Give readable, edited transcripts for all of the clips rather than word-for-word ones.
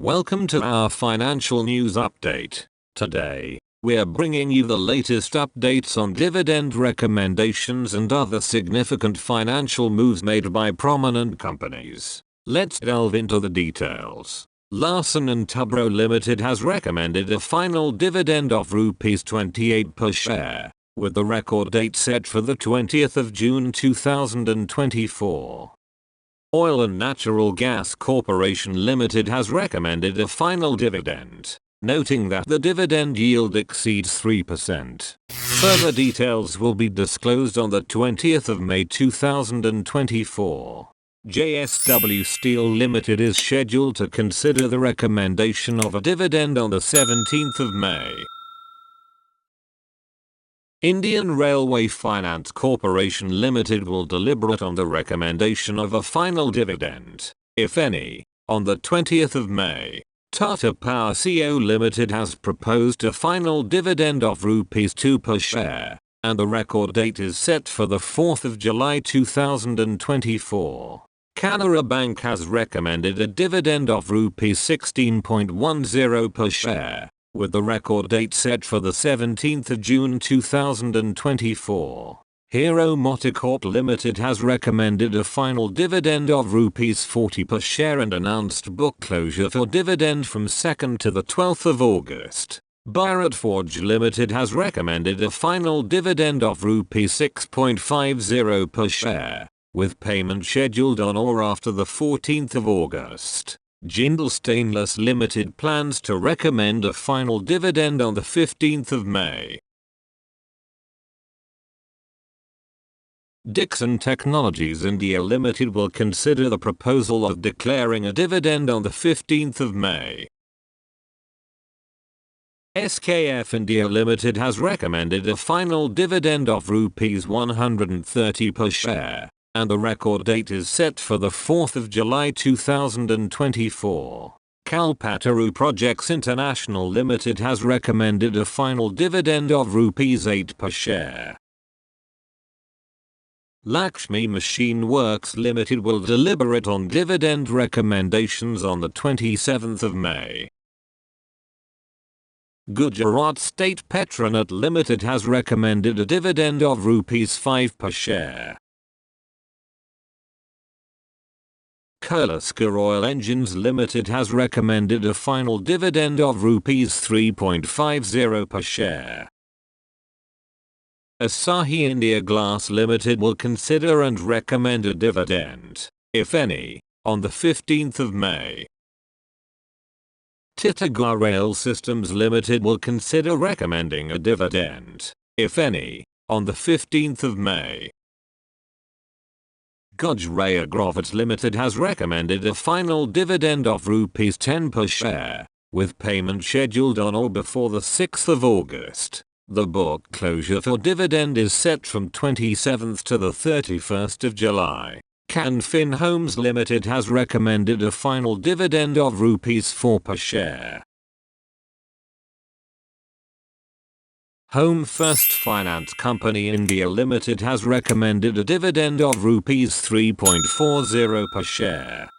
Welcome to our financial news update. Today, we're bringing you the latest updates on dividend recommendations and other significant financial moves made by prominent companies. Let's delve into the details. Larsen & Toubro Limited has recommended a final dividend of ₹28 per share, with the record date set for the 20th of June 2024. Oil and Natural Gas Corporation Limited has recommended a final dividend, noting that the dividend yield exceeds 3%. Further details will be disclosed on the 20th of May 2024. JSW Steel Limited is scheduled to consider the recommendation of a dividend on the 17th of May. Indian Railway Finance Corporation Limited will deliberate on the recommendation of a final dividend, if any, on the 20th of May. Tata Power Co Limited has proposed a final dividend of ₹2 per share, and the record date is set for the 4th of July 2024. Canara Bank has recommended a dividend of ₹16.10 per share, with the record date set for the 17th of June 2024. Hero MotoCorp Limited has recommended a final dividend of ₹40 per share and announced book closure for dividend from 2nd to the 12th of August. Bharat Forge Limited has recommended a final dividend of ₹6.50 per share, with payment scheduled on or after the 14th of August. Jindal Stainless Limited plans to recommend a final dividend on the 15th of May. Dixon Technologies India Limited will consider the proposal of declaring a dividend on the 15th of May. SKF India Limited has recommended a final dividend of ₹130 per share, and the record date is set for the 4th of July 2024. Kalpataru Projects International Limited has recommended a final dividend of ₹8 per share. Lakshmi Machine Works Limited will deliberate on dividend recommendations on the 27th of May. Gujarat State Petronet Limited has recommended a dividend of ₹5 per share. Kirloskar Oil Engines Limited has recommended a final dividend of ₹3.50 per share. Asahi India Glass Limited will consider and recommend a dividend, if any, on the 15th of May. Titagarh Rail Systems Limited will consider recommending a dividend, if any, on the 15th of May. Godrej Agrovet Limited has recommended a final dividend of ₹10 per share, with payment scheduled on or before the 6th of August. The book closure for dividend is set from 27th to the 31st of July. Canfin Homes Limited has recommended a final dividend of ₹4 per share. Home First Finance Company India Limited has recommended a dividend of ₹3.40 per share.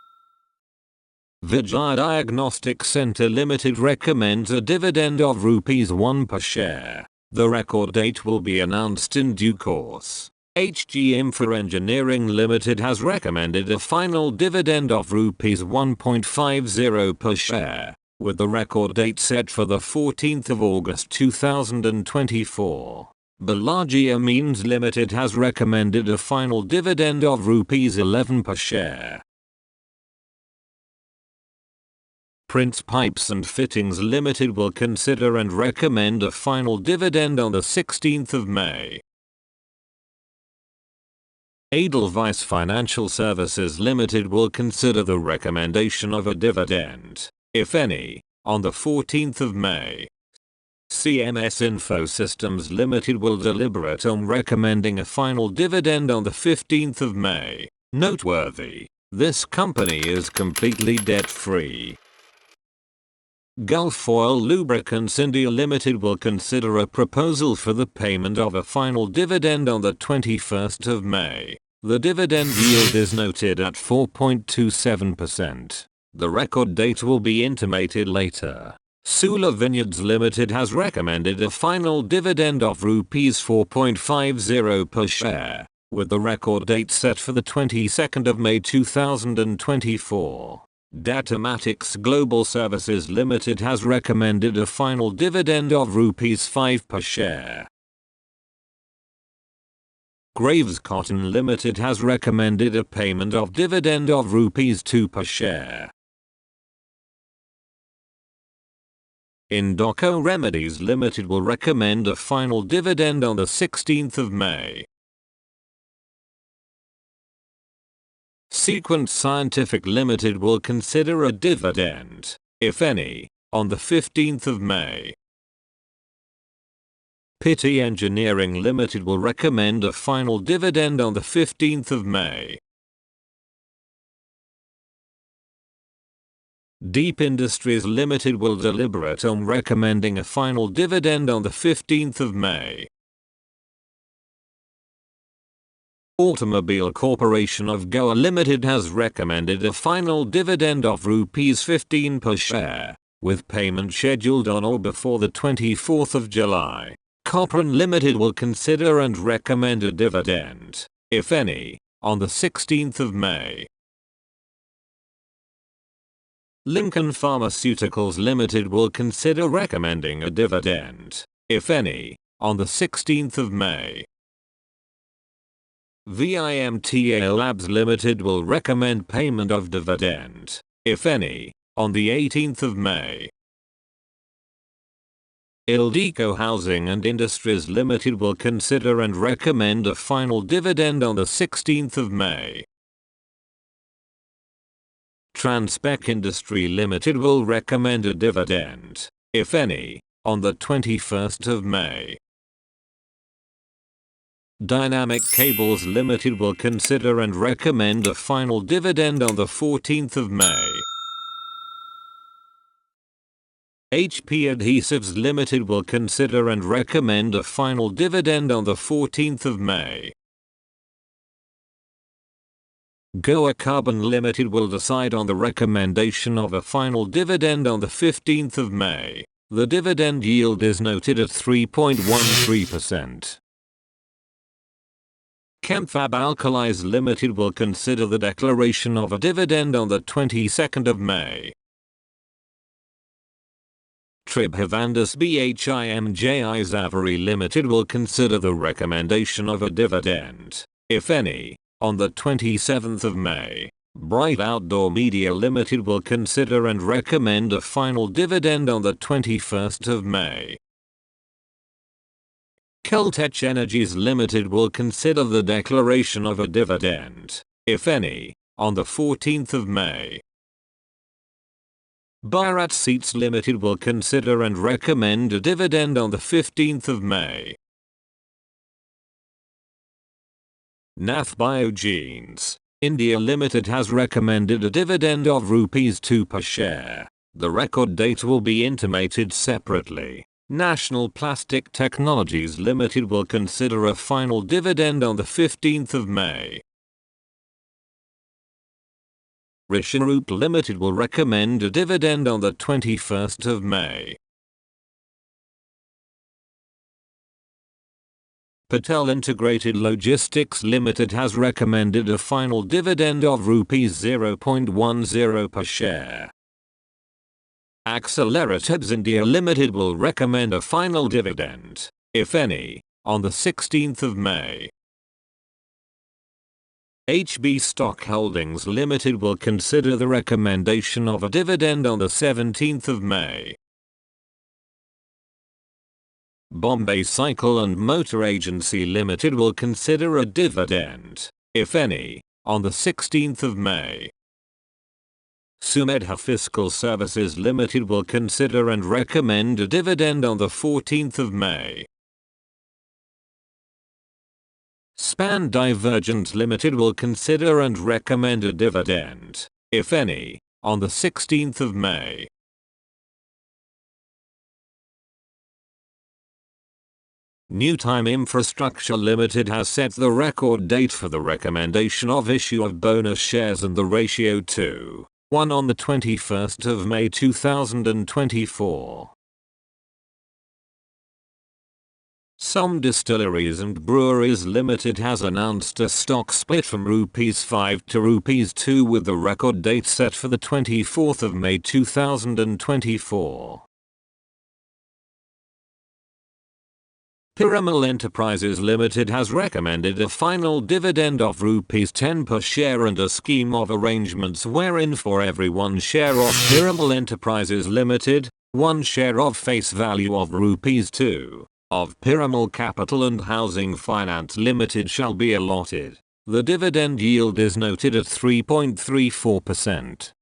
Vijay Diagnostic Centre Limited recommends a dividend of ₹1 per share. The record date will be announced in due course. HG Infra Engineering Limited has recommended a final dividend of ₹1.50 per share, with the record date set for the 14th of August 2024. Balaji Amines Limited has recommended a final dividend of ₹11 per share. Prince Pipes and Fittings Limited will consider and recommend a final dividend on the 16th of May. Edelweiss Financial Services Limited will consider the recommendation of a dividend, if any, on the 14th of May. CMS Info Systems Limited will deliberate on recommending a final dividend on the 15th of May. Noteworthy, this company is completely debt-free. Gulf Oil Lubricants India Limited will consider a proposal for the payment of a final dividend on the 21st of May. The dividend yield is noted at 4.27%. The record date will be intimated later. Sula Vineyards Limited has recommended a final dividend of Rs 4.50 per share, with the record date set for the 22nd of May 2024. Datamatics Global Services Limited has recommended a final dividend of Rs 5 per share. Graves Cotton Limited has recommended a payment of dividend of Rs 2 per share. Indoco Remedies Limited will recommend a final dividend on the 16th of May. Sequent Scientific Limited will consider a dividend, if any, on the 15th of May. Pitti Engineering Limited will recommend a final dividend on the 15th of May. Deep Industries Limited will deliberate on recommending a final dividend on the 15th of May. Automobile Corporation of Goa Limited has recommended a final dividend of Rs 15 per share, with payment scheduled on or before the 24th of July. Copran Limited will consider and recommend a dividend, if any, on the 16th of May. Lincoln Pharmaceuticals Limited will consider recommending a dividend, if any, on the 16th of May. VIMTA Labs Limited will recommend payment of dividend, if any, on the 18th of May. Ildeco Housing and Industries Limited will consider and recommend a final dividend on the 16th of May. Transpec Industry Limited will recommend a dividend, if any, on the 21st of May. Dynamic Cables Limited will consider and recommend a final dividend on the 14th of May. HP Adhesives Limited will consider and recommend a final dividend on the 14th of May. Goa Carbon Limited will decide on the recommendation of a final dividend on the 15th of May. The dividend yield is noted at 3.13%. Chemfab Alkalis Limited will consider the declaration of a dividend on the 22nd of May. Tribhivandus Bhimji Zaveri Limited will consider the recommendation of a dividend, if any, on the 27th of May. Bright Outdoor Media Limited will consider and recommend a final dividend on the 21st of May. Caltech Energies Limited will consider the declaration of a dividend, if any, on the 14th of May. Bharat Seats Limited will consider and recommend a dividend on the 15th of May. Nath Biogenes India Limited has recommended a dividend of Rs 2 per share. The record date will be intimated separately. National Plastic Technologies Limited will consider a final dividend on the 15th of May. Risharoot Limited will recommend a dividend on the 21st of May. Patel Integrated Logistics Limited has recommended a final dividend of Rs 0.10 per share. Acceleratives India Limited will recommend a final dividend, if any, on the 16th of May. HB Stock Holdings Limited will consider the recommendation of a dividend on the 17th of May. Bombay Cycle and Motor Agency Limited will consider a dividend, if any, on the 16th of May. Sumedha Fiscal Services Limited will consider and recommend a dividend on the 14th of May. Span Divergent Limited will consider and recommend a dividend, if any, on the 16th of May. New Time Infrastructure Limited has set the record date for the recommendation of issue of bonus shares and the ratio to 1 on the 21st of May 2024. Some Distilleries and Breweries Limited has announced a stock split from ₹5 to ₹2 with the record date set for the 24th of May 2024. Piramal Enterprises Limited has recommended a final dividend of ₹10 per share and a scheme of arrangements wherein for every 1 share of Piramal Enterprises Limited, 1 share of face value of ₹2 of Piramal Capital and Housing Finance Limited shall be allotted. The dividend yield is noted at 3.34%.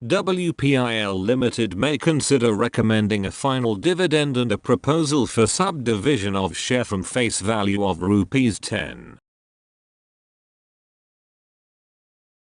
WPIL Limited may consider recommending a final dividend and a proposal for subdivision of share from face value of ₹10.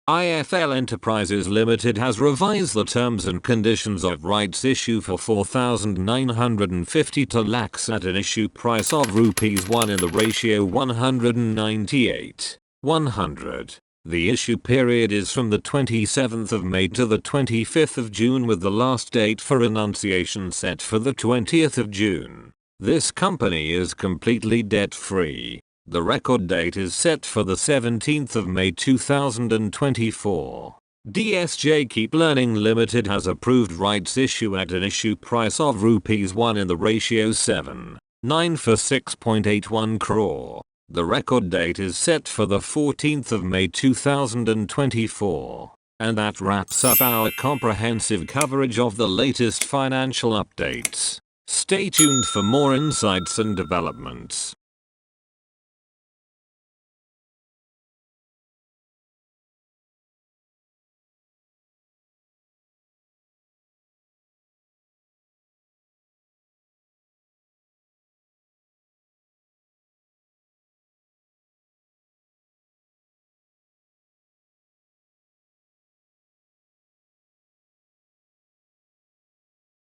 IFL Enterprises Limited has revised the terms and conditions of rights issue for 4,950 lakhs at an issue price of ₹1 in the ratio 198:100. The issue period is from the 27th of May to the 25th of June with the last date for enunciation set for the 20th of June. This company is completely debt-free. The record date is set for the 17th of May 2024. DSJ Keep Learning Limited has approved rights issue at an issue price of ₹1 in the ratio 7:9 for 6.81 crore. The record date is set for the 14th of May 2024. And that wraps up our comprehensive coverage of the latest financial updates. Stay tuned for more insights and developments.